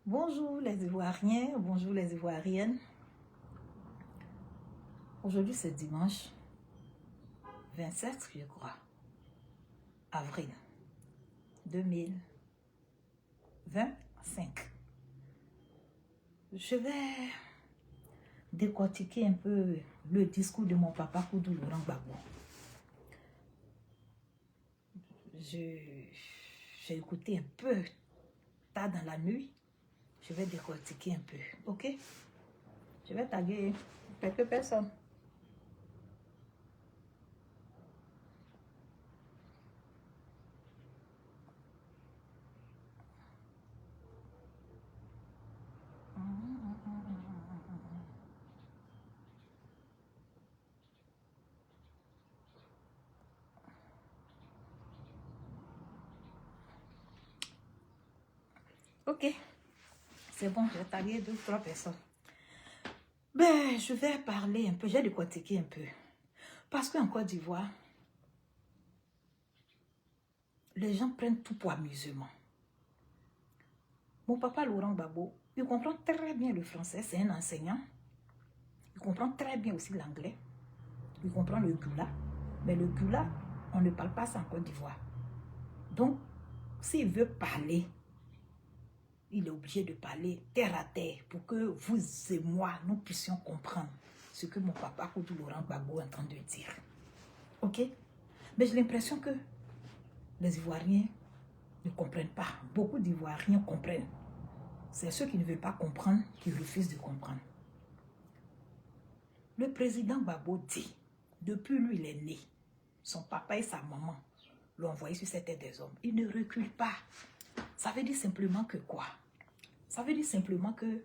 Bonjour les Ivoiriens, bonjour les Ivoiriennes. Aujourd'hui c'est dimanche 27, je crois, avril 2025. Je vais décortiquer un peu le discours de mon papa Koudou Laurent Gbagbo. J'ai écouté un peu tard dans la nuit. Je vais décortiquer un peu, ok? Je vais taguer quelques personnes. Ok, c'est bon, j'ai tagué 2 ou 3 personnes. Ben, je vais parler un peu, j'ai décortiqué un peu. Parce qu'en Côte d'Ivoire, les gens prennent tout pour amusement. Mon papa Laurent Gbagbo, il comprend très bien le français, c'est un enseignant. Il comprend très bien aussi l'anglais. Il comprend le gula. Mais le gula, on ne parle pas ça en Côte d'Ivoire. Donc, s'il veut parler, il est obligé de parler terre à terre pour que vous et moi, nous puissions comprendre ce que mon papa Koudou Laurent Gbagbo est en train de dire. Ok? Mais j'ai l'impression que les Ivoiriens ne comprennent pas. Beaucoup d'Ivoiriens comprennent. C'est ceux qui ne veulent pas comprendre qui refusent de comprendre. Le président Gbagbo dit, depuis lui il est né, son papa et sa maman l'ont envoyé sur cette terre des hommes. Il ne recule pas. Ça veut dire simplement que quoi? Ça veut dire simplement que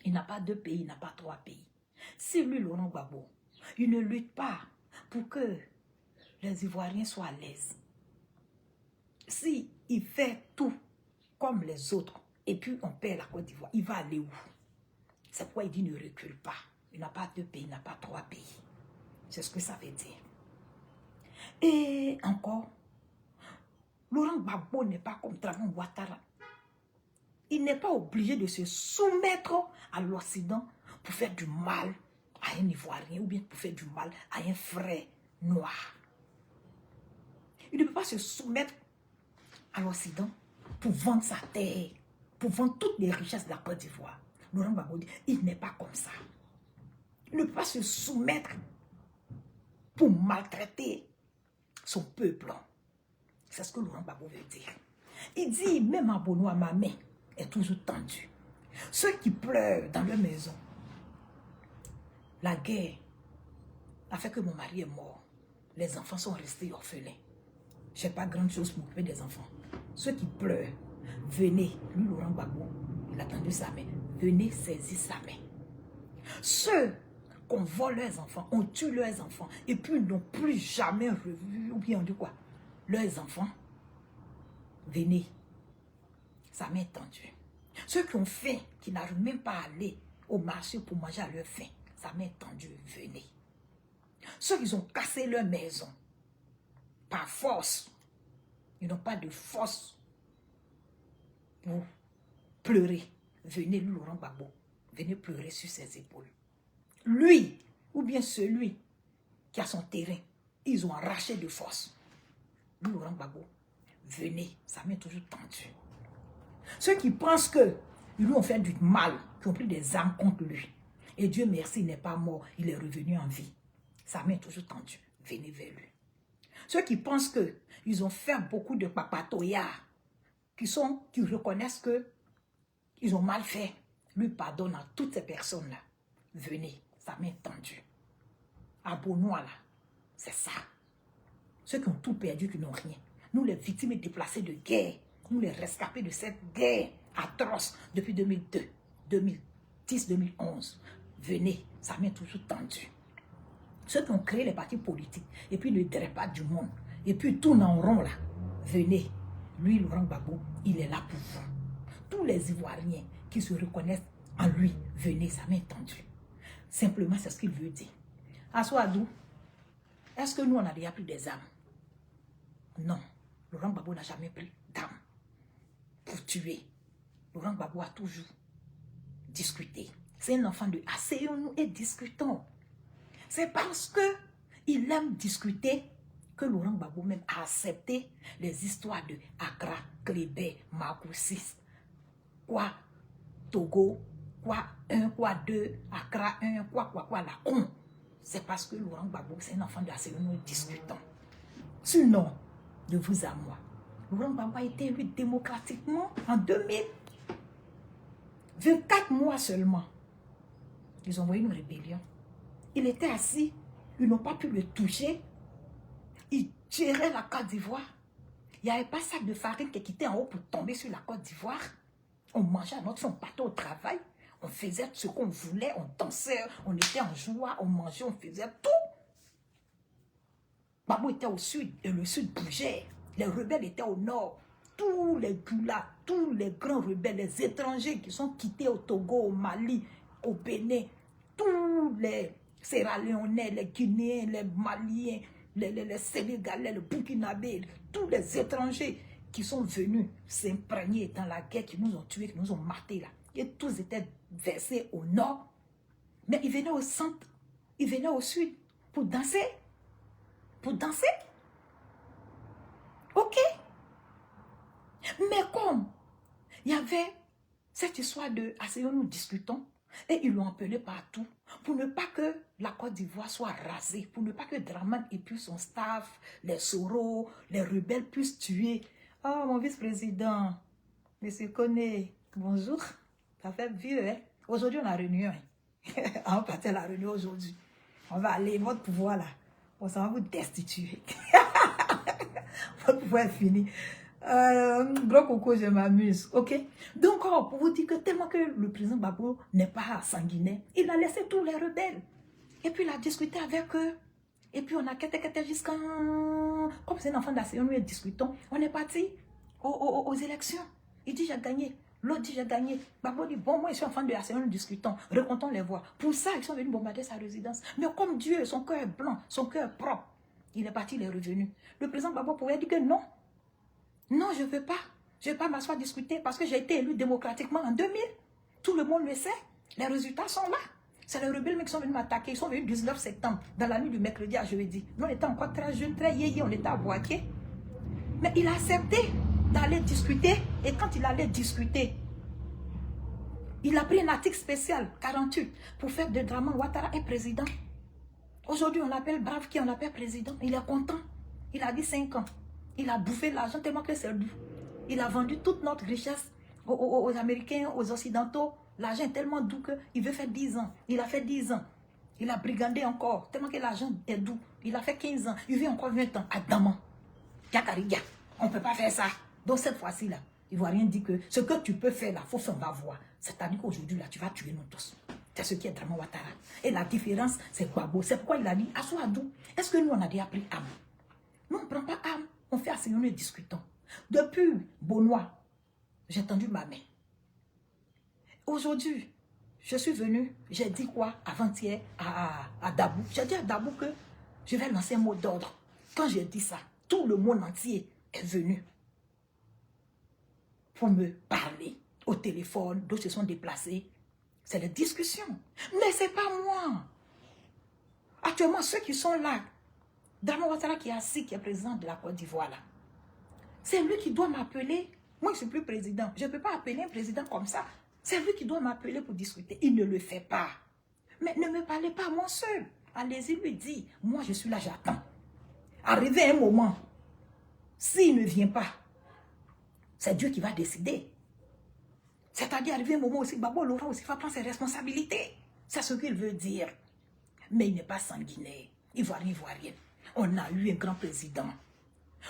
il n'a pas 2 pays, il n'a pas 3 pays. Si lui, Laurent Gbagbo, il ne lutte pas pour que les Ivoiriens soient à l'aise, si il fait tout comme les autres, et puis on perd la Côte d'Ivoire, il va aller où? C'est pourquoi il dit ne recule pas. Il n'a pas 2 pays, il n'a pas 3 pays. C'est ce que ça veut dire. Et encore, Laurent Gbagbo n'est pas comme Dragon Ouattara. Il n'est pas obligé de se soumettre à l'Occident pour faire du mal à un Ivoirien ou bien pour faire du mal à un frère noir. Il ne peut pas se soumettre à l'Occident pour vendre sa terre, pour vendre toutes les richesses de la Côte d'Ivoire. Laurent Gbagbo dit, il n'est pas comme ça. Il ne peut pas se soumettre pour maltraiter son peuple. C'est ce que Laurent Gbagbo veut dire. Il dit, même à Bono, ma main est toujours tendue. Ceux qui pleurent dans leur maison, la guerre a fait que mon mari est mort. Les enfants sont restés orphelins. Je n'ai pas grande chose pour m'occuper des enfants. Ceux qui pleurent, venez. Lui, Laurent Gbagbo, il a tendu sa main. Venez saisir sa main. Ceux qu'on vole leurs enfants, on tue leurs enfants, et puis n'ont plus jamais revu, ou bien on dit quoi? Leurs enfants, venez. Sa main est tendue. Ceux qui ont faim, qui n'arrivent même pas à aller au marché pour manger à leur faim, sa main est tendue, venez. Ceux qui ont cassé leur maison, par force, ils n'ont pas de force pour pleurer. Venez, lui, Laurent Gbagbo, venez pleurer sur ses épaules. Lui, ou bien celui qui a son terrain, ils ont arraché de force. Lui, Laurent Gbagbo, venez, sa main est toujours tendue. Ceux qui pensent que ils lui ont fait du mal, qui ont pris des armes contre lui, et Dieu merci, il n'est pas mort, il est revenu en vie. Sa main est toujours tendue, venez vers lui. Ceux qui pensent qu'ils ont fait beaucoup de papatoyards, qui reconnaissent qu'ils ont mal fait, lui pardonne à toutes ces personnes-là. Venez, sa main est tendue. À Bonois, là, c'est ça. Ceux qui ont tout perdu, qui n'ont rien. Nous, les victimes déplacées de guerre, nous, les rescapés de cette guerre atroce depuis 2002, 2010, 2011. Venez, sa main est toujours tendue. Ceux qui ont créé les partis politiques, et puis le drépat du monde, et puis tournent en rond là, venez. Lui, Laurent Gbagbo, il est là pour vous. Tous les Ivoiriens qui se reconnaissent en lui, venez, sa main est tendue. Simplement, c'est ce qu'il veut dire. Assoadou, est-ce que nous, on a déjà pris des armes? Non. Laurent Gbagbo n'a jamais pris d'armes pour tuer. Laurent Gbagbo a toujours discuté. C'est un enfant de asseyons-nous et discutons. C'est parce que il aime discuter que Laurent Gbagbo même a accepté les histoires de Accra, Clébé, Makoussis, quoi, Togo, quoi 1, quoi 2, Accra 1, quoi, la con. C'est parce que Laurent Gbagbo, c'est un enfant de asseyons-nous et discutons. Sinon, de vous à moi, Laurent Gbagbo a été élu démocratiquement en 2000. 24 mois seulement. Ils ont envoyé une rébellion. Il était assis. Ils n'ont pas pu le toucher. Il gérait la Côte d'Ivoire. Il n'y avait pas sac de farine qui quittait en haut pour tomber sur la Côte d'Ivoire. On mangeait à notre faim, on partait au travail. On faisait ce qu'on voulait. On dansait, on était en joie, on mangeait, on faisait tout. Gbagbo était au sud et le sud bougeait. Les rebelles étaient au nord. Tous les Goulas, tous les grands rebelles, les étrangers qui sont quittés au Togo, au Mali, au Bénin, tous les Sierra-Léonais, les Guinéens, les Maliens, les Sénégalais, les Burkinabés, tous les étrangers qui sont venus s'imprégner dans la guerre, qui nous ont tués, qui nous ont matés là. Et tous étaient versés au nord. Mais ils venaient au centre, ils venaient au sud pour danser. Pour danser. Ok. Mais comme il y avait cette histoire de asseyons-nous discutons, et ils l'ont appelé partout, pour ne pas que la Côte d'Ivoire soit rasée, pour ne pas que Dramane et puis son staff, les Soro, les rebelles puissent tuer. Oh, mon vice-président, monsieur Koné, bonjour. Ça fait vieux, hein? Aujourd'hui, on a réunion. Hein? On va partir à la réunion aujourd'hui. On va aller, votre pouvoir là, on s'en va vous destituer. Votre pouvoir est fini. Gros coco, je m'amuse, ok? Donc, pour vous dire que tellement que le président Gbagbo n'est pas sanguinaire, il a laissé tous les rebelles. Et puis, il a discuté avec eux. Et puis, on a quitté jusqu'à... Comme c'est un enfant d'ACN, nous discutons. On est parti aux élections. Il dit, j'ai gagné. L'autre dit, j'ai gagné. Gbagbo dit, bon, moi, je suis enfant de l'ACN, nous discutons. Recomptons les voix. Pour ça, ils sont venus bombarder sa résidence. Mais comme Dieu, son cœur est blanc, son cœur est propre, il est parti, il est revenu. Le président Gbagbo pouvait dire que non. Non, je ne veux pas. Je ne veux pas m'asseoir discuter parce que j'ai été élu démocratiquement en 2000. Tout le monde le sait. Les résultats sont là. C'est les rebelles qui sont venus m'attaquer. Ils sont venus le 19 septembre, dans la nuit du mercredi à jeudi. Nous, on était encore très jeunes, très yéyé, on était à Boaké. Mais il a accepté d'aller discuter. Et quand il allait discuter, il a pris un article spécial, 48, pour faire de Dramane Ouattara un président. Aujourd'hui, on l'appelle brave qui on l'appelle président. Il est content. Il a dit 5 ans. Il a bouffé l'argent tellement que c'est doux. Il a vendu toute notre richesse aux Américains, aux Occidentaux. L'argent est tellement doux qu'il veut faire 10 ans. Il a fait 10 ans. Il a brigandé encore, tellement que l'argent est doux. Il a fait 15 ans. Il vit encore 20 ans à Daman. Yakariga. On ne peut pas faire ça. Donc cette fois-ci, là, il ne va rien dire que ce que tu peux faire là, il faut faire, on va voir. C'est-à-dire qu'aujourd'hui, là, tu vas tuer nous tous. C'est ce qui est Dramane Ouattara. Et la différence, c'est quoi? C'est pourquoi il a dit, Assoadou, est-ce que nous, on a déjà pris âme? Nous, on ne prend pas âme. On fait asseyons et discutons. Depuis Benoît, j'ai tendu ma main. Aujourd'hui, je suis venue, j'ai dit quoi avant-hier à Dabou. J'ai dit à Dabou que je vais lancer un mot d'ordre. Quand j'ai dit ça, tout le monde entier est venu pour me parler au téléphone. D'autres se sont déplacés. C'est la discussion. Mais ce n'est pas moi. Actuellement, ceux qui sont là, Dramane Ouattara qui est assis, qui est président de la Côte d'Ivoire là. C'est lui qui doit m'appeler. Moi, je ne suis plus président. Je ne peux pas appeler un président comme ça. C'est lui qui doit m'appeler pour discuter. Il ne le fait pas. Mais ne me parlez pas moi seul. Allez-y lui dire, moi je suis là, j'attends. Arrivé un moment, s'il ne vient pas, c'est Dieu qui va décider. C'est-à-dire, arrivé un moment aussi, Gbagbo Laurent aussi va prendre ses responsabilités. C'est ce qu'il veut dire. Mais il n'est pas sanguinaire. Ivoirien. On a eu un grand président.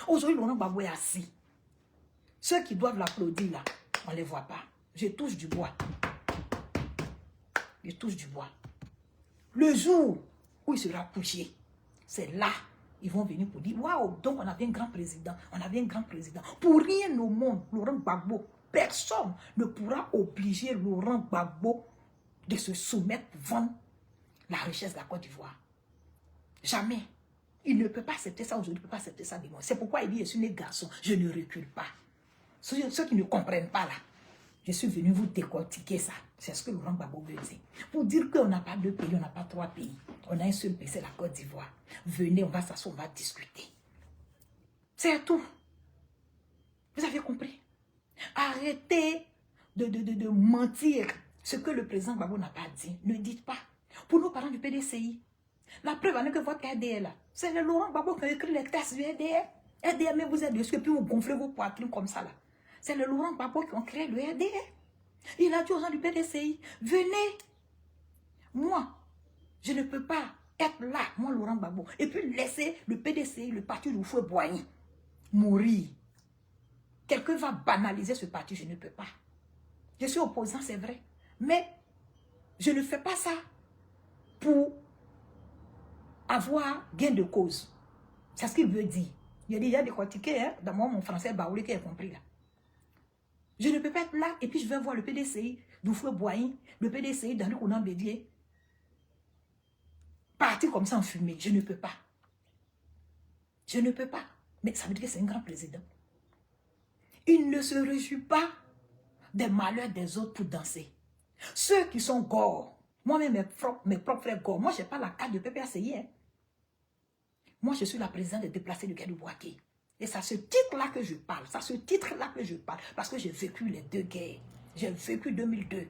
Aujourd'hui, Laurent Gbagbo est assis. Ceux qui doivent l'applaudir là, on ne les voit pas. Je touche du bois. Je touche du bois. Le jour où il sera couché, c'est là, ils vont venir pour dire, waouh, donc on avait un grand président. On avait un grand président. Pour rien au monde, Laurent Gbagbo, personne ne pourra obliger Laurent Gbagbo de se soumettre pour vendre la richesse de la Côte d'Ivoire. Jamais. Il ne peut pas accepter ça aujourd'hui, il ne peut pas accepter ça demain. C'est pourquoi il dit, je suis né garçon, je ne recule pas. Ceux qui ne comprennent pas là, Je suis venu vous décortiquer ça. C'est ce que Laurent Gbagbo veut dire. Pour dire qu'on n'a pas deux pays, on n'a pas trois pays. On a un seul pays, c'est la Côte d'Ivoire. Venez, on va s'asseoir, on va discuter. C'est tout. Vous avez compris? Arrêtez de mentir ce que le président Gbagbo n'a pas dit. Ne dites pas. Pour nos parents du PDCI, la preuve en est que votre RDR là, c'est le Laurent Gbagbo qui a écrit les tests du RDR. RDR, mais vous êtes dessus et puis vous gonflez vos poitrines comme ça là. C'est le Laurent Gbagbo qui a créé le RDR. Il a dit aux gens du PDCI, venez. Moi, je ne peux pas être là, moi Laurent Gbagbo, et puis laisser le PDCI, le parti du feu Boigny, mourir. Quelqu'un va banaliser ce parti, je ne peux pas. Je suis opposant, c'est vrai. Mais je ne fais pas ça pour avoir gain de cause. C'est ce qu'il veut dire. Il y a déjà décortiqué, hein, dans mon français baoulé qui a compris là. Je ne peux pas être là et puis je vais voir le PDCI d'Oufoué Boigny, le PDCI d'Henri Konan Bédier, partir comme ça en fumée. Je ne peux pas. Je ne peux pas. Mais ça veut dire que c'est un grand président. Il ne se réjouit pas des malheurs des autres pour danser. Ceux qui sont gore, moi-même mes propres frères gore, moi je n'ai pas la carte de PPACI. Hein. Moi je suis la présidente des déplacés de Guy de Boaké. Et c'est à ce titre-là que je parle. C'est à ce titre-là que je parle. Parce que j'ai vécu les deux guerres. J'ai vécu 2002.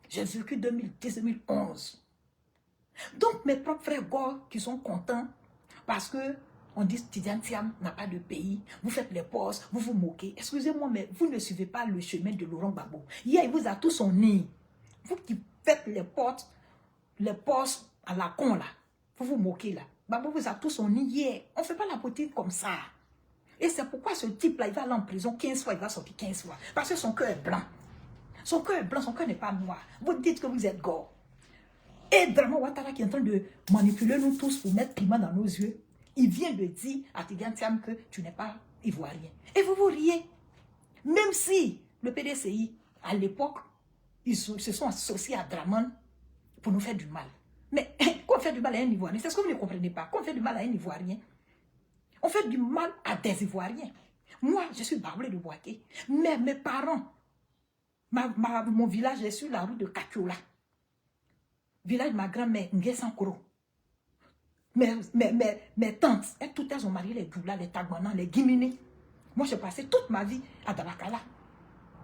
J'ai vécu 2010-2011. Donc mes propres frères gore qui sont contents parce que on dit Tidiane Thiam n'a pas de pays, vous faites les postes, vous vous moquez. Excusez-moi, mais vous ne suivez pas le chemin de Laurent Gbagbo. Hier, il vous a tous son nez. Vous qui faites les postes à la con là, vous vous moquez là. Gbagbo vous a tous son nez hier. On ne fait pas la politique comme ça. Et c'est pourquoi ce type-là, il va aller en prison 15 fois, il va sortir 15 fois. Parce que son cœur est blanc. Son cœur est blanc, son cœur n'est pas noir. Vous dites que vous êtes gore. Et Draman Ouattara qui est en train de manipuler nous tous pour mettre piment dans nos yeux, il vient de dire à Tidiane Thiam que tu n'es pas ivoirien. Et vous vous riez. Même si le PDCI, à l'époque, ils se sont associés à Draman pour nous faire du mal. Mais qu'on fait du mal à un Ivoirien, c'est ce que vous ne comprenez pas. Qu'on fait du mal à un Ivoirien, on fait du mal à des Ivoiriens. Moi, je suis Baoulé de Boaké. Mais mes parents, mon village est sur la route de Kakiola. Village de ma grand-mère, Nguessankoro. Mes tantes, toutes elles ont marié les Doula, les Tagmanan, les Guimini. Moi, j'ai passé toute ma vie à Dabakala.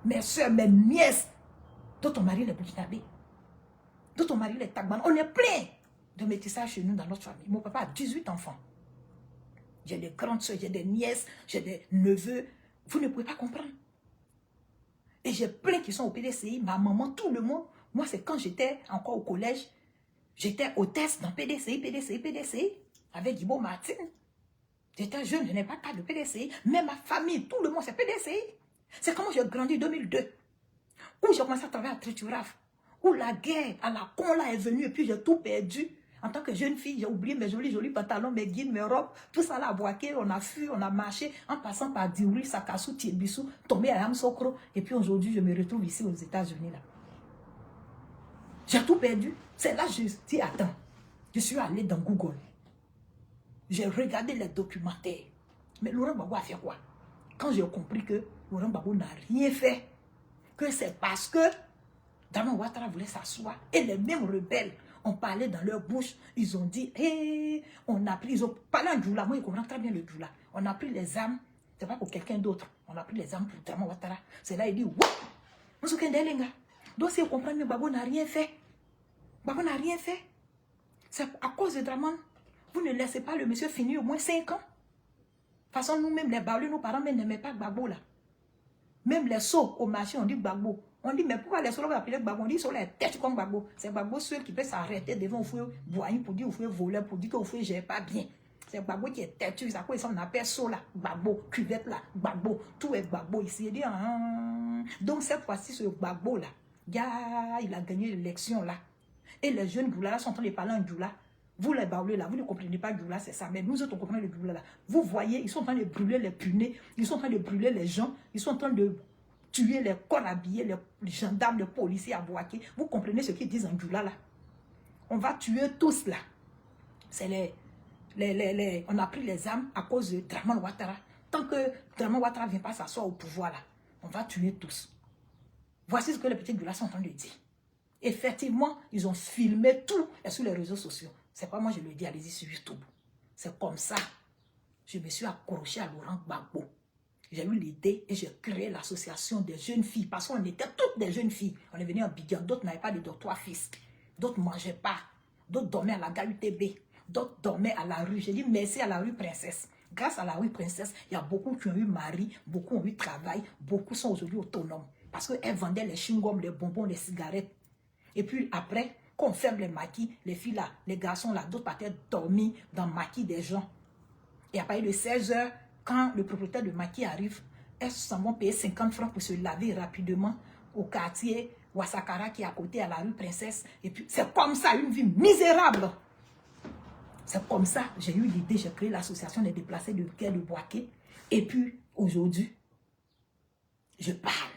Mes soeurs, mes nièces, d'autres ont marié les Burkinabés. D'autres ont marié les Tagmanan. On est plein de métissage chez nous dans notre famille. Mon papa a 18 enfants. J'ai des grandes soeurs, j'ai des nièces, j'ai des neveux. Vous ne pouvez pas comprendre. Et j'ai plein qui sont au PDCI, ma maman, tout le monde. Moi, c'est quand j'étais encore au collège, j'étais hôtesse dans PDCI, avec Guibo Martin. J'étais jeune, je n'ai pas de carte de PDCI. Mais ma famille, tout le monde, c'est PDCI. C'est comment j'ai grandi en 2002. Où j'ai commencé à travailler à Trituraf. Où la guerre à la con là est venue et puis j'ai tout perdu. En tant que jeune fille, j'ai oublié mes jolis pantalons, mes guides, mes robes. Tout ça là à Boaké, on a fui, on a marché en passant par Diouri, Sakassou, Tiebissou, tombé à Yamsokro. Et puis aujourd'hui, je me retrouve ici aux États-Unis là. J'ai tout perdu. C'est là que je dis, attends, je suis allé dans Google. J'ai regardé les documentaires. Mais Laurent Gbagbo a fait quoi? Quand j'ai compris que Laurent Gbagbo n'a rien fait, que c'est parce que Draman Ouattara voulait s'asseoir et les mêmes rebelles ont parlé dans leur bouche. Ils ont dit, hey, on a pris, ils ont parlé en Djoula. Moi, ils comprennent très bien le Djoula. On a pris les armes, c'est pas pour quelqu'un d'autre. On a pris les armes pour Draman Ouattara. C'est là, il dit, wouh, on se connaît, donc, si vous comprenez, Gbagbo n'a rien fait. Gbagbo n'a rien fait. C'est à cause de Draman. Vous ne laissez pas le monsieur finir au moins 5 ans. De toute façon, nous-mêmes, les Baoulés, nos parents n'aimaient pas Gbagbo là. Même les sauts au marché, on dit Gbagbo. On dit, mais pourquoi les sauts appellent Gbagbo? On dit, ils sont les têtes comme Gbagbo. C'est Gbagbo seul qui peut s'arrêter devant Oufoué Boigny pour dire Oufoué voleur, pour dire que Oufoué gère pas bien. C'est Gbagbo qui est têtu. C'est à quoi on appelle saut là, Gbagbo, cuvette là, Gbagbo. Tout est Gbagbo ici. Il dit, donc cette fois-ci, ce Gbagbo là, il a gagné l'élection là. Et les jeunes Djoula là sont en train de parler en Djoula. Vous les Baoulés là, vous ne comprenez pas Djoula, c'est ça. Mais nous autres, on comprend le Djoula là. Vous voyez, ils sont en train de brûler les punais, ils sont en train de brûler les gens, ils sont en train de tuer les corps habillés, les gendarmes, les policiers à Boaké. Vous comprenez ce qu'ils disent en Djoula là? On va tuer tous là. C'est on a pris les armes à cause de Draman Ouattara. Tant que Draman Ouattara ne vient pas s'asseoir au pouvoir là, on va tuer tous. Voici ce que les petites village sont en train de dire. Effectivement, ils ont filmé tout sur les réseaux sociaux. C'est pas moi, je le dis, allez-y sur YouTube. C'est comme ça. Je me suis accroché à Laurent Gbagbo. J'ai eu l'idée et j'ai créé l'association des jeunes filles. Parce qu'on était toutes des jeunes filles. On est venu en Bidjan. D'autres n'avaient pas de dortoir fils. D'autres ne mangeaient pas. D'autres dormaient à la GAUTB. D'autres dormaient à la rue. J'ai dit merci à la rue Princesse. Grâce à la rue Princesse, il y a beaucoup qui ont eu mari, beaucoup ont eu travail, beaucoup sont aujourd'hui autonomes. Parce qu'elles vendaient les chewing-gums, les bonbons, les cigarettes. Et puis après, quand on ferme les maquis, les filles là, les garçons là, d'autres partaient dormir dans le maquis des gens. Et à partir de 16 h, quand le propriétaire de maquis arrive, elles s'en vont payer 50 francs pour se laver rapidement au quartier Ouassakara qui est à côté à la rue Princesse. Et puis c'est comme ça, une vie misérable. C'est comme ça, j'ai eu l'idée, j'ai créé l'association des déplacés de Quai de Boaké. Et puis aujourd'hui, je parle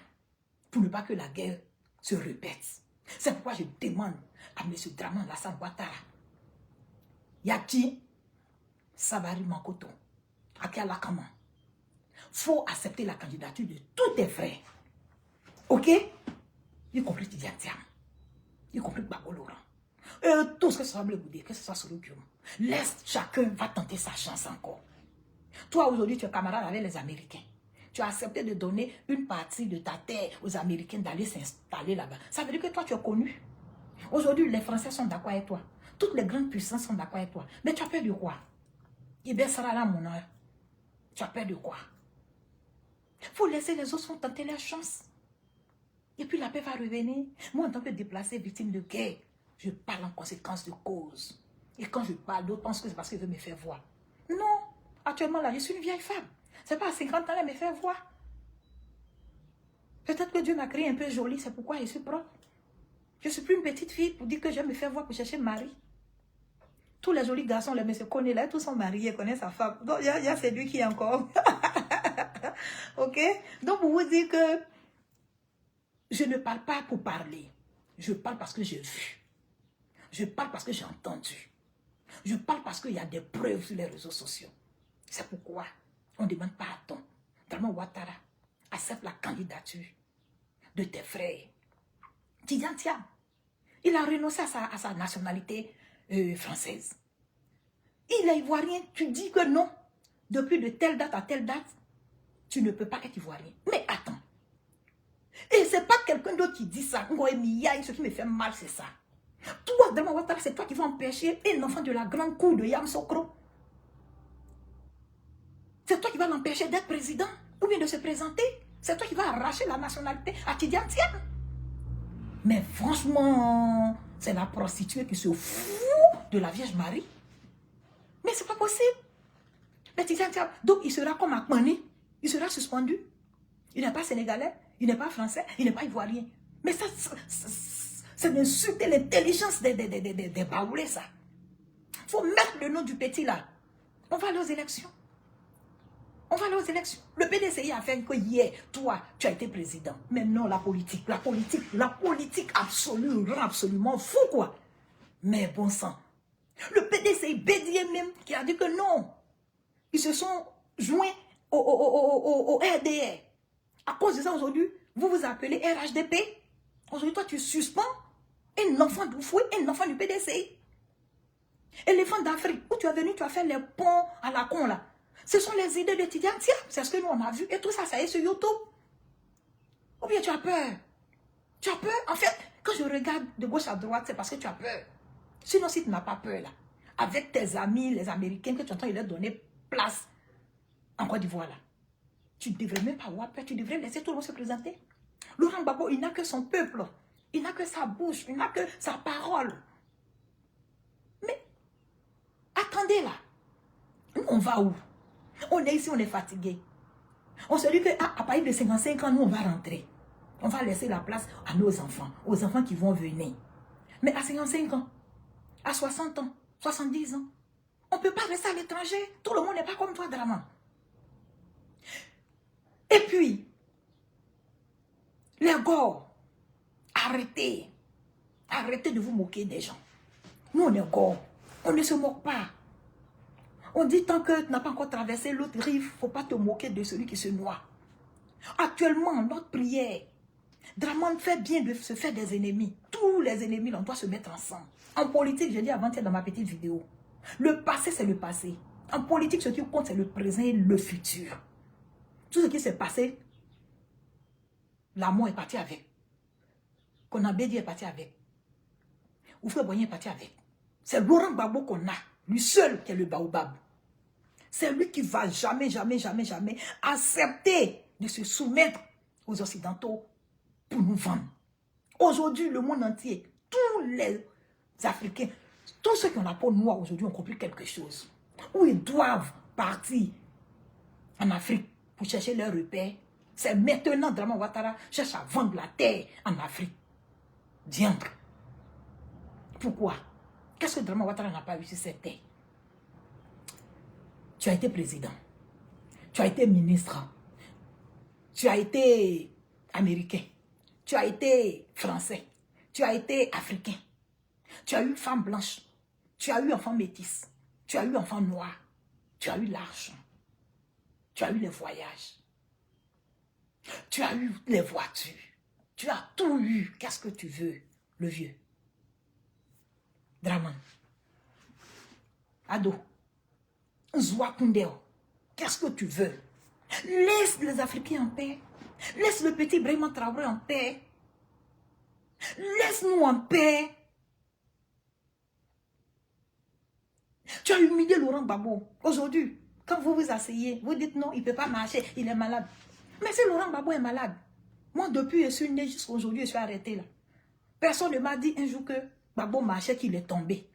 pour ne pas que la guerre se répète. C'est pourquoi je demande à M. Draman Lassane Ouattara, Yaki, Savary Mankoto, Akia Lakama, faut accepter la candidature de tous tes frères. Ok? Y compris Tidiane Thiam, y compris Gbagbo Laurent. Tout ce que ce soit Blé-Goudé, que ce soit Solo Guillaume. Laisse, chacun va tenter sa chance encore. Toi, aujourd'hui, tu es camarade avec les Américains. Tu as accepté de donner une partie de ta terre aux Américains d'aller s'installer là-bas. Ça veut dire que toi, tu es connu. Aujourd'hui, les Français sont d'accord avec toi. Toutes les grandes puissances sont d'accord avec toi. Mais tu as peur de quoi? Eh bien, ça là, mon heure. Tu as peur de quoi? Il faut laisser les autres tenter leur chance. Et puis la paix va revenir. Moi, en tant que déplacé, victime de guerre, je parle en conséquence de cause. Et quand je parle, d'autres pensent que c'est parce qu'ils veulent me faire voir. Non, actuellement là, je suis une vieille femme. C'est pas à 50 ans qu'elle me fait voir. Peut-être que Dieu m'a créé un peu jolie, c'est pourquoi je suis propre. Je ne suis plus une petite fille pour dire que je vais me faire voir pour chercher mari. Tous les jolis garçons, les messieurs connaissent là, tous sont mariés, connaissent sa femme. Donc il y a celui qui est encore. Ok? Donc pour vous dire que je ne parle pas pour parler. Je parle parce que j'ai vu. Je parle parce que j'ai entendu. Je parle parce qu'il y a des preuves sur les réseaux sociaux. C'est pourquoi on ne demande pas à ton Draman Ouattara, accepte la candidature de tes frères. Tidiane Thiam, il a renoncé à sa nationalité française. Il est ivoirien, tu dis que non. Depuis de telle date à telle date, tu ne peux pas être ivoirien. Mais attends. Et ce n'est pas quelqu'un d'autre qui dit ça. Ce qui me fait mal, c'est ça. Toi, Draman Ouattara, c'est toi qui vas empêcher un enfant de la grande cour de Yamoussoukro. C'est toi qui vas l'empêcher d'être président ou bien de se présenter. C'est toi qui vas arracher la nationalité à Tidiane Thiam. Mais franchement, c'est la prostituée qui se fout de la Vierge Marie. Mais c'est pas possible. Mais Tidiane Thiam, donc il sera comme Akmani. Il sera suspendu. Il n'est pas sénégalais, il n'est pas français, il n'est pas ivoirien. Mais ça, c'est d'insulter l'intelligence des baoulés, ça. Il faut mettre le nom du petit là. On va aller aux élections. On va aller aux élections. Le PDCI a fait que hier, toi, tu as été président. Mais non, la politique absolue, rend absolument fou, quoi. Mais bon sang. Le PDCI, Bédier même, qui a dit que non. Ils se sont joints au RDR. À cause de ça, aujourd'hui, vous vous appelez RHDP. Aujourd'hui, toi, tu suspends un enfant du fouet, un enfant du PDCI. Éléphant d'Afrique, où tu es venu, tu as fait les ponts à la con, là. Ce sont les idées de Tidiane Thiam. C'est ce que nous, on a vu. Et tout ça, ça y est sur YouTube. Ou bien tu as peur. Tu as peur. En fait, quand je regarde de gauche à droite, c'est parce que tu as peur. Sinon, si tu n'as pas peur, là, avec tes amis, les Américains, que tu entends, ils leur donner place en Côte d'Ivoire, là, tu ne devrais même pas avoir peur. Tu devrais laisser tout le monde se présenter. Laurent Gbagbo, il n'a que son peuple. Il n'a que sa bouche. Il n'a que sa parole. Mais, attendez, là. Nous, on va où? On est ici, on est fatigué. On se dit qu'à partir de 55 ans, nous, on va rentrer. On va laisser la place à nos enfants, aux enfants qui vont venir. Mais à 55 ans, à 60 ans, 70 ans, on ne peut pas rester à l'étranger. Tout le monde n'est pas comme toi, Draman. Et puis, les gars, arrêtez. Arrêtez de vous moquer des gens. Nous, on est gars. On ne se moque pas. On dit tant que tu n'as pas encore traversé l'autre rive, il ne faut pas te moquer de celui qui se noie. Actuellement, notre prière, Dramane fait bien de se faire des ennemis. Tous les ennemis, on doit se mettre ensemble. En politique, je dis avant-hier dans ma petite vidéo, le passé, c'est le passé. En politique, ce qui compte, c'est le présent et le futur. Tout ce qui s'est passé, l'amour est parti avec. Konabedi est parti avec. Oufoué Boigny est parti avec. C'est Laurent Gbagbo qu'on a, lui seul qui est le baobab. C'est lui qui ne va jamais, jamais, jamais, jamais accepter de se soumettre aux Occidentaux pour nous vendre. Aujourd'hui, le monde entier, tous les Africains, tous ceux qui ont la peau noire aujourd'hui ont compris quelque chose. Où ils doivent partir en Afrique pour chercher leurs repères. C'est maintenant Dramane Ouattara cherche à vendre la terre en Afrique. Diantre. Pourquoi? Qu'est-ce que Dramane Ouattara n'a pas eu sur cette terre? Tu as été président. Tu as été ministre. Tu as été américain. Tu as été français. Tu as été africain. Tu as eu femme blanche. Tu as eu enfant métis. Tu as eu enfant noir. Tu as eu l'argent. Tu as eu les voyages. Tu as eu les voitures. Tu as tout eu. Qu'est-ce que tu veux, le vieux? Dramane. Ado. Nzoua Koundéo. Qu'est-ce que tu veux? Laisse les Africains en paix. Laisse le petit Ibrahima Traoré en paix. Laisse-nous en paix. Tu as humilié Laurent Gbagbo. Aujourd'hui, quand vous vous asseyez, vous dites non, il ne peut pas marcher, il est malade. Mais si Laurent Gbagbo est malade, moi depuis je suis né jusqu'à aujourd'hui, je suis arrêté là. Personne ne m'a dit un jour que Gbagbo marchait, qu'il est tombé.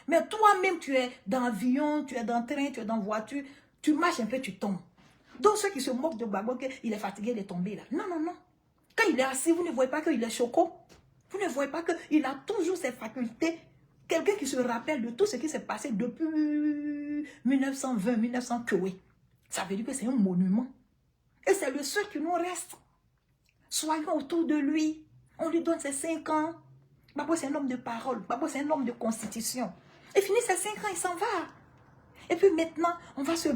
Mais toi-même, tu es dans l'avion, tu es dans le train, tu es dans la voiture, tu marches un peu, tu tombes. Donc ceux qui se moquent de Gbagbo, qu'il est fatigué, il est tombé là. Non, non, non. Quand il est assis, vous ne voyez pas qu'il est choco. Vous ne voyez pas qu'il a toujours ses facultés. Quelqu'un qui se rappelle de tout ce qui s'est passé depuis 1920, 1900, oui. Ça veut dire que c'est un monument. Et c'est le seul qui nous reste. Soyons autour de lui. On lui donne ses 5 ans. Gbagbo, c'est un homme de parole. Gbagbo, c'est un homme de constitution. Il finit ses 5 ans, il s'en va. Et puis maintenant, on va se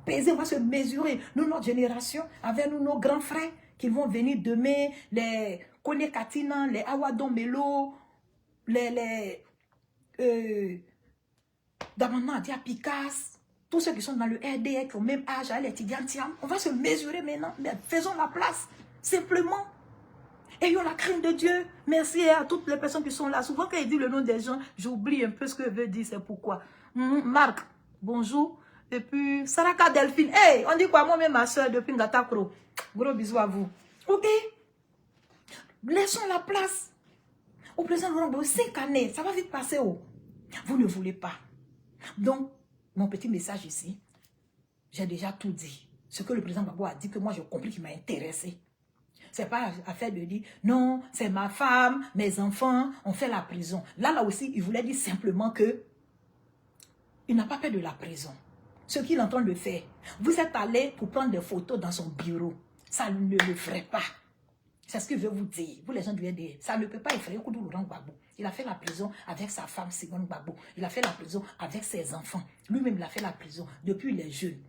peser, on va se mesurer. Nous, notre génération, avec nous, nos grands frères qui vont venir demain, les Kone Katina, les Awadon Melo, les Damana Dia Picasse, tous ceux qui sont dans le RDR, qui ont le même âge, les Tidiantiam, on va se mesurer maintenant. Mais faisons la place, simplement. Ayons la crainte de Dieu. Merci à toutes les personnes qui sont là. Souvent, quand il dit le nom des gens, j'oublie un peu ce que veut dire, c'est pourquoi. Marc, bonjour. Et puis, Saraka Delphine. Hey, on dit quoi? Moi-même, ma soeur, depuis Ngatakro. Gros bisous à vous. Ok? Laissons la place au président Laurent Gbagbo. 5 années, ça va vite passer. Oh. Vous ne voulez pas. Donc, mon petit message ici, j'ai déjà tout dit. Ce que le président Gbagbo a dit, que moi, j'ai compris qui m'a intéressé. C'est pas affaire de dire, non, c'est ma femme, mes enfants, on fait la prison. Là aussi, il voulait dire simplement que il n'a pas peur de la prison. Ce qu'il est en train de faire, vous êtes allé pour prendre des photos dans son bureau. Ça ne le ferait pas. C'est ce que je veux vous dire. Vous les gens du RDR, ça ne peut pas effrayer Koudou Laurent Gbagbo. Il a fait la prison avec sa femme Simone Gbagbo. Il a fait la prison avec ses enfants. Lui-même, il a fait la prison depuis les jeunes.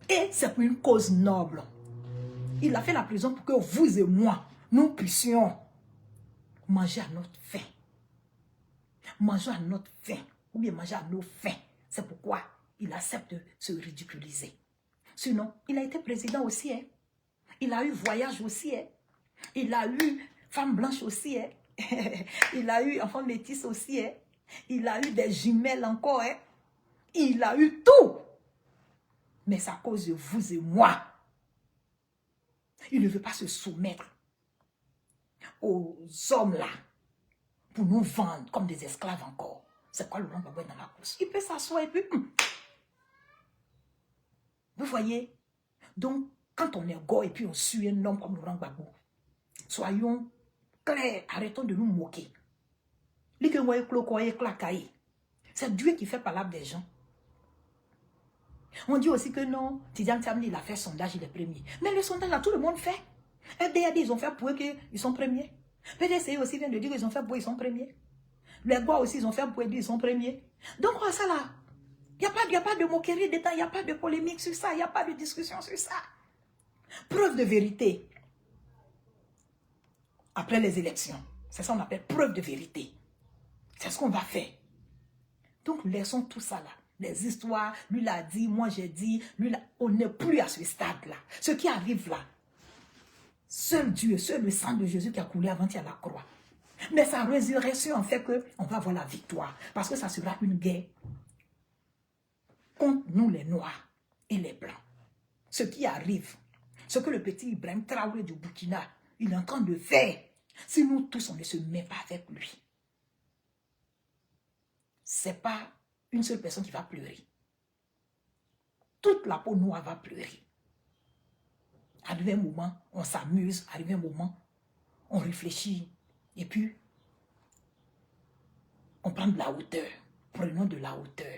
Et c'est pour une cause noble. Il a fait la prison pour que vous et moi, nous puissions manger à notre faim. Manger à notre faim. Ou bien manger à nos faim. C'est pourquoi il accepte de se ridiculiser. Sinon, il a été président aussi. Hein. Il a eu voyage aussi. Hein. Il a eu femme blanche aussi. Hein. Il a eu enfant métis aussi. Hein. Il a eu des jumelles encore. Hein. Il a eu tout. Mais c'est à cause de vous et moi. Il ne veut pas se soumettre aux hommes là pour nous vendre comme des esclaves encore. C'est quoi Laurent Gbagbo dans la course? Il peut s'asseoir et puis... Vous voyez? Donc, quand on est go et puis on suit un homme comme Laurent Gbagbo, soyons clairs, arrêtons de nous moquer. C'est Dieu qui fait parler des gens. On dit aussi que non, Tidiane Tiamni, il a fait sondage, il est premier. Mais le sondage, là, tout le monde fait. RDA, ils ont fait pour eux qu'ils sont premiers. PDCI aussi vient de dire qu'ils ont fait pour eux, ils sont premiers. Les Bois aussi, ils ont fait pour eux, ils sont premiers. Donc, ça là, il n'y a pas de moquerie dedans, il n'y a pas de polémique sur ça, il n'y a pas de discussion sur ça. Preuve de vérité. après les élections. C'est ça qu'on appelle preuve de vérité. C'est ce qu'on va faire. Donc, laissons tout ça là. Les histoires, lui l'a dit, moi j'ai dit, lui là, on n'est plus à ce stade-là. Ce qui arrive là, seul Dieu, seul le sang de Jésus qui a coulé avant-hier à la croix. Mais sa résurrection en fait qu'on va avoir la victoire. Parce que ça sera une guerre contre nous les Noirs et les Blancs. Ce qui arrive, ce que le petit Ibrahim Traoré du Burkina, il est en train de faire, si nous tous on ne se met pas avec lui, ce n'est pas une seule personne qui va pleurer. Toute la peau noire va pleurer. Arrivé un moment, on s'amuse. Arrivé un moment, on réfléchit. Et puis, on prend de la hauteur. Prenons de la hauteur.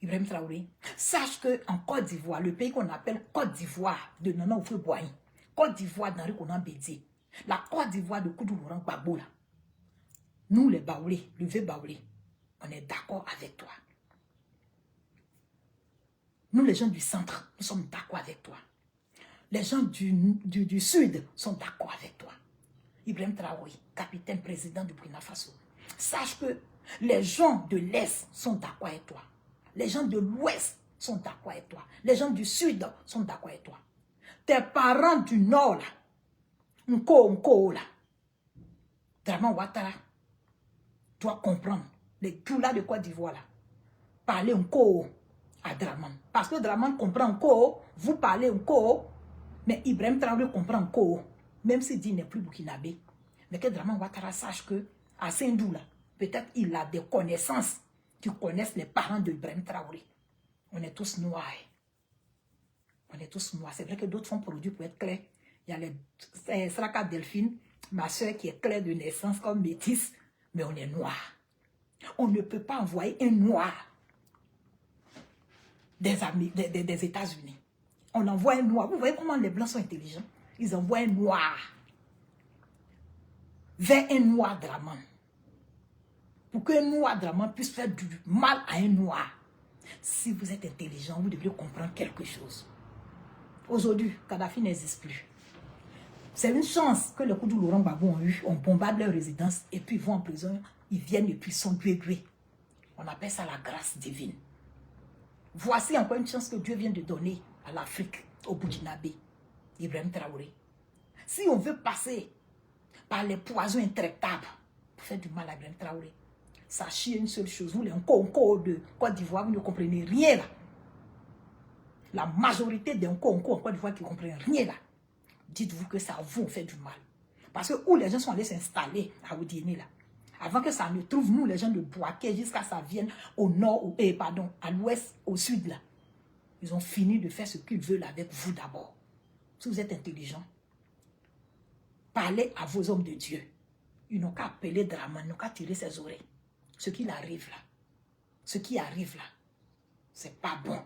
Ibrahim Traoré, sache qu'en Côte d'Ivoire, le pays qu'on appelle Côte d'Ivoire de Nana Oufoué-Boigny, Côte d'Ivoire d'Henri Konan Bédié, la Côte d'Ivoire de Koudou Laurent Gbagbo, nous les Baoulés, le vieux Baoulé, on est d'accord avec toi. Nous les gens du centre, nous sommes d'accord avec toi. Les gens du sud sont d'accord avec toi. Ibrahim Traoré, capitaine président du Burkina Faso. Sache que les gens de l'Est sont d'accord avec toi. Les gens de l'Ouest sont d'accord avec toi. Les gens du Sud sont d'accord avec toi. Tes parents du Nord, là, Nko, là, Draman Ouattara, doit comprendre. Les Doula de Côte d'Ivoire, là, parlez Nko à Draman. Parce que Draman comprend Nko, vous parlez Nko, mais Ibrahim Traoré comprend Nko, même s'il dit n'est plus burkinabé. Mais que Draman Ouattara sache que à Saint-Dou, là, peut-être il a des connaissances qui connaissent les parents de Ibrahim Traoré. On est tous noirs. On est tous noirs. C'est vrai que d'autres font produits pour être clairs. Il y a les Sraka Delphine, ma soeur qui est claire de naissance comme métisse, mais on est noirs. On ne peut pas envoyer un noir des États-Unis. On envoie un noir. Vous voyez comment les Blancs sont intelligents? Ils envoient un noir vers un noir Draman. Pour qu'un noir Draman puisse faire du mal à un noir. Si vous êtes intelligent, vous devez comprendre quelque chose. Aujourd'hui, Kadhafi n'existe plus. C'est une chance que les Koudou Laurent Gbagbo ont eu. On bombarde leur résidence et puis ils vont en prison. Ils viennent et puis ils sont guégués. On appelle ça la grâce divine. Voici encore une chance que Dieu vient de donner à l'Afrique, au Burkinabé, Ibrahim Traoré. Si on veut passer par les poisons intraitables pour faire du mal à Ibrahim Traoré, sachez une seule chose, vous les Nko de Côte d'Ivoire, vous ne comprenez rien là. La majorité des Nko en Côte d'Ivoire qui ne comprennent rien là. Dites-vous que ça vous fait du mal. Parce que où les gens sont allés s'installer à Odiéné là, avant que ça ne trouve nous les gens de Boaké jusqu'à ça vienne au nord, à l'ouest, au sud là. Ils ont fini de faire ce qu'ils veulent avec vous d'abord. Si vous êtes intelligent, parlez à vos hommes de Dieu. Ils n'ont qu'à appeler Draman, ils n'ont qu'à tirer ses oreilles. Ce qui arrive là, c'est pas bon.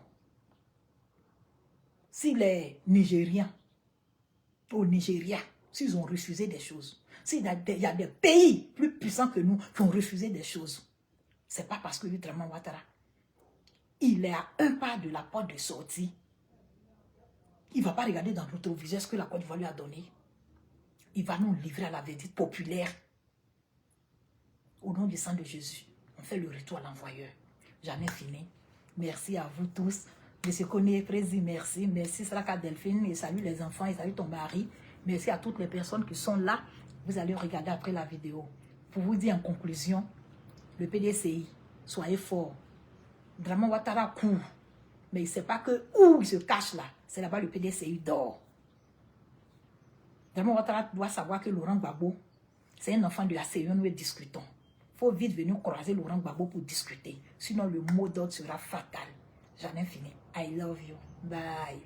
Si les Nigériens, au Nigeria, s'ils ont refusé des choses, s'il y a des pays plus puissants que nous qui ont refusé des choses, c'est pas parce que lui, Draman Ouattara, il est à un pas de la porte de sortie. Il ne va pas regarder dans notre visage ce que la Côte d'Ivoire lui a donné. Il va nous livrer à la verdict populaire. Au nom du sang de Jésus, on fait le retour à l'envoyeur. J'en ai fini. Merci à vous tous. Monsieur Koné, Président, merci. Merci Sraka Delphine. Et salut les enfants et salut ton mari. Merci à toutes les personnes qui sont là. Vous allez regarder après la vidéo. Pour vous dire en conclusion, le PDCI, soyez forts. Draman Ouattara court. Mais il ne sait pas que où il se cache là. C'est là-bas le PDCI dort. Draman Ouattara doit savoir que Laurent Gbagbo, c'est un enfant de la CEN, nous discutons. Il faut vite venir croiser Laurent Gbagbo pour discuter. Sinon, le mot d'ordre sera fatal. J'en ai fini. I love you. Bye.